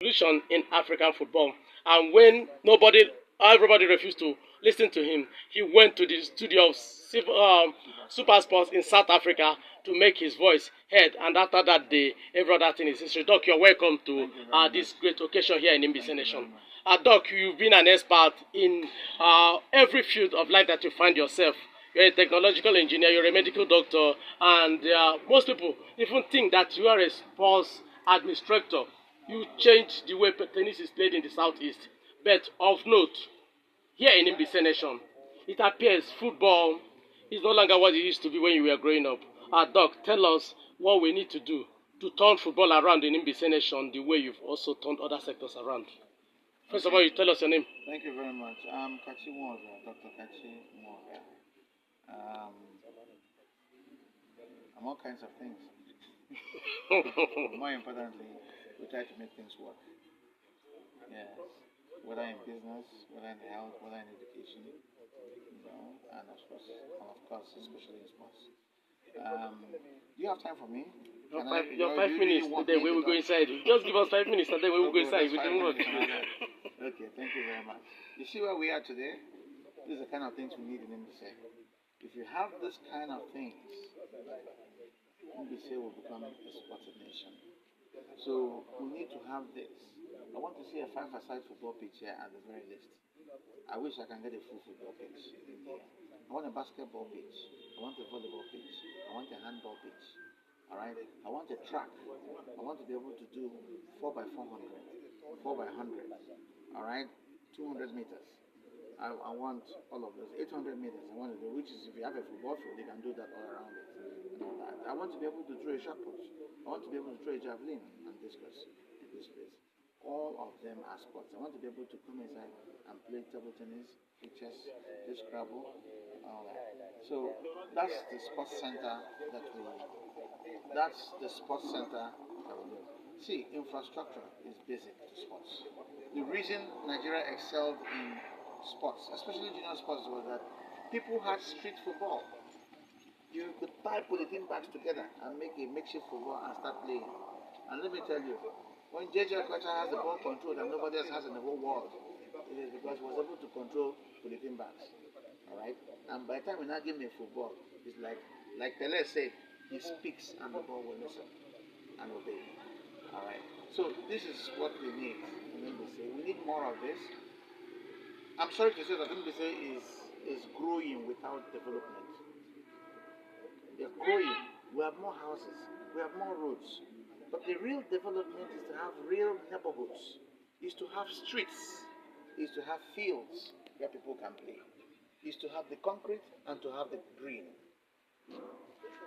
revolution in African football. And when everybody refused to listen to him, he went to the studio of Super Sports in South Africa to make his voice heard. And after that day, every other thing is history. Doc, you're welcome to this great occasion here in NBC Nation. Doc, you've been an expert in every field of life that you find yourself. You're a technological engineer, you're a medical doctor, and most people even think that you are a sports administrator. You changed the way tennis is played in the southeast. But of note, here in NBC Nation, it appears football is no longer what it used to be when you were growing up. Doc, tell us what we need to do to turn football around in NBC Nation the way you've also turned other sectors around. First of all, you tell us your name. Thank you very much. I'm Kachi Nwoga, Dr. Kachi Nwoga. I'm all kinds of things. More importantly, we try to make things work. Yes. Whether in business, whether in health, whether in education, and of course, especially in sports. Do you have time for me? Your 5 minutes, and then we will go inside. Just give us 5 minutes, and then we will go inside. We can work. Okay, thank you very much. You see where we are today? These are the kind of things we need in NBC. If you have this kind of things, NBC will become a sports nation. So we need to have this. I want to see a 5-a-side football pitch here at the very least. I wish I can get a full football pitch in here. I want a basketball pitch. I want a volleyball pitch. I want a handball pitch. Alright? I want a track. I want to be able to do 4x400, 4x100. Alright? 200 meters. I want all of those. 800 meters. I want to do, which is if you have a football field, you can do that all around it. And all that. I want to be able to throw a shot put. I want to be able to throw a javelin and discus in this place. All of them are sports. I want to be able to come inside and play table tennis, chess, play Scrabble, all that. So that's the sports center that we. That's the sports center that we do. See, infrastructure is basic to sports. The reason Nigeria excelled in sports, especially junior sports, was that people had street football. You could tie polythene bags together and make a makeshift football and start playing. And let me tell you, when JJ Okocha has the ball control that nobody else has in the whole world, it is because he was able to control polythene bags. Alright? And by the time we now give him a football, it's like Pele said, he speaks and the ball will listen and obey. Alright? So this is what we need in NBC. We need more of this. I'm sorry to say that NBC is growing without development. They're growing. We have more houses. We have more roads. But the real development is to have real neighborhoods, is to have streets, is to have fields where people can play, is to have the concrete and to have the green.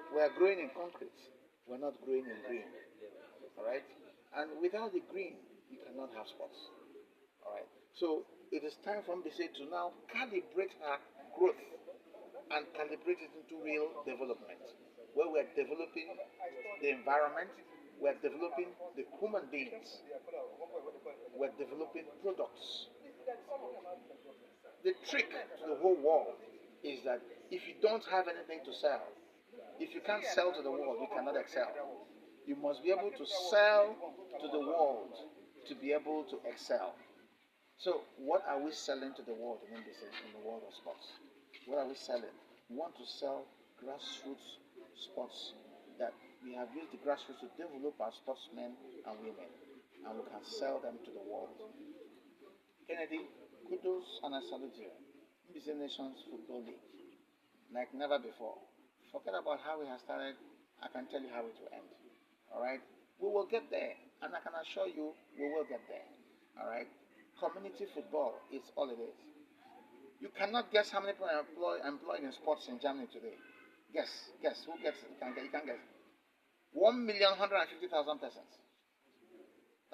We are growing in concrete, we're not growing in green. Alright? And without the green, you cannot have sports. Alright? So it is time for MBC to now calibrate our growth and calibrate it into real development, where we're developing the environment. We're developing the human beings. We're developing products. The trick to the whole world is that if you don't have anything to sell, if you can't sell to the world, you cannot excel. You must be able to sell to the world to be able to excel. So what are we selling to the world in the world of sports? What are we selling? We want to sell grassroots sports that we have used the grassroots to develop our sportsmen and women, and we can sell them to the world. Kennedy, kudos and I salute you. NBC Nations Football League, like never before. Forget about how we have started. I can tell you how it will end. Alright? We will get there, and I can assure you we will get there. Alright? Community football is all it is. You cannot guess how many people are employed in sports in Germany today. Guess. Who gets it? You can't guess. 1,150,000 persons.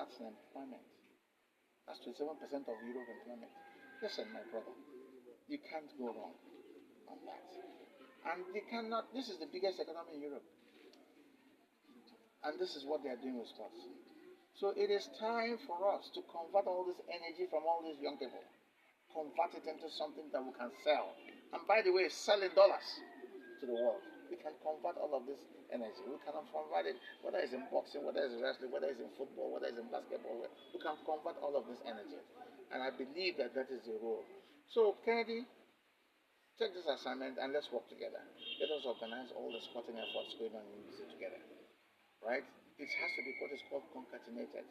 That's employment. That's 27% of Europe employment. Listen, my brother, you can't go wrong on that. And you cannot, this is the biggest economy in Europe. And this is what they are doing with sports. So it is time for us to convert all this energy from all these young people. Convert it into something that we can sell. And by the way, sell in dollars to the world. We can convert all of this energy. We can convert it, whether it's in boxing, whether it's in wrestling, whether it's in football, whether it's in basketball. We we can convert all of this energy. And I believe that that is the role. So, Kennedy, take this assignment and let's work together. Let us organize all the sporting efforts going on in UBC together. Right? It has to be what is called concatenated.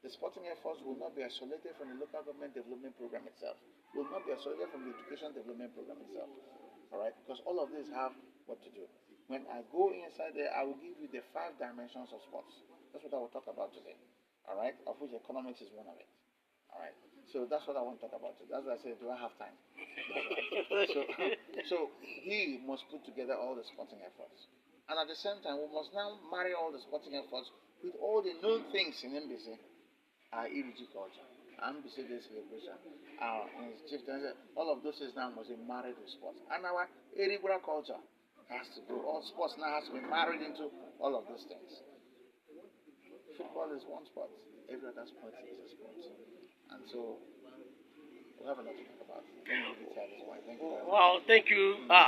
The sporting efforts will not be isolated from the local government development program itself. Will not be isolated from the education development program itself. All right? Because all of these have what to do. When I go inside there, I will give you the 5 dimensions of sports. That's what I will talk about today. All right? Of which economics is one of it. All right? So that's what I want to talk about today. That's why I said, do I have time? So we must put together all the sporting efforts. And at the same time, we must now marry all the sporting efforts with all the known things in MBC. Our Iriji culture, our MBC Day celebration, our chieftaincy, all of those things now must be married with sports. And our Erigura culture has to do, all sports now has to be married into all of those things. Football is one sport, every other sport is a sport. And so, we have a lot to talk about. Let me leave it here at this point. Thank you very much. Wow, thank you.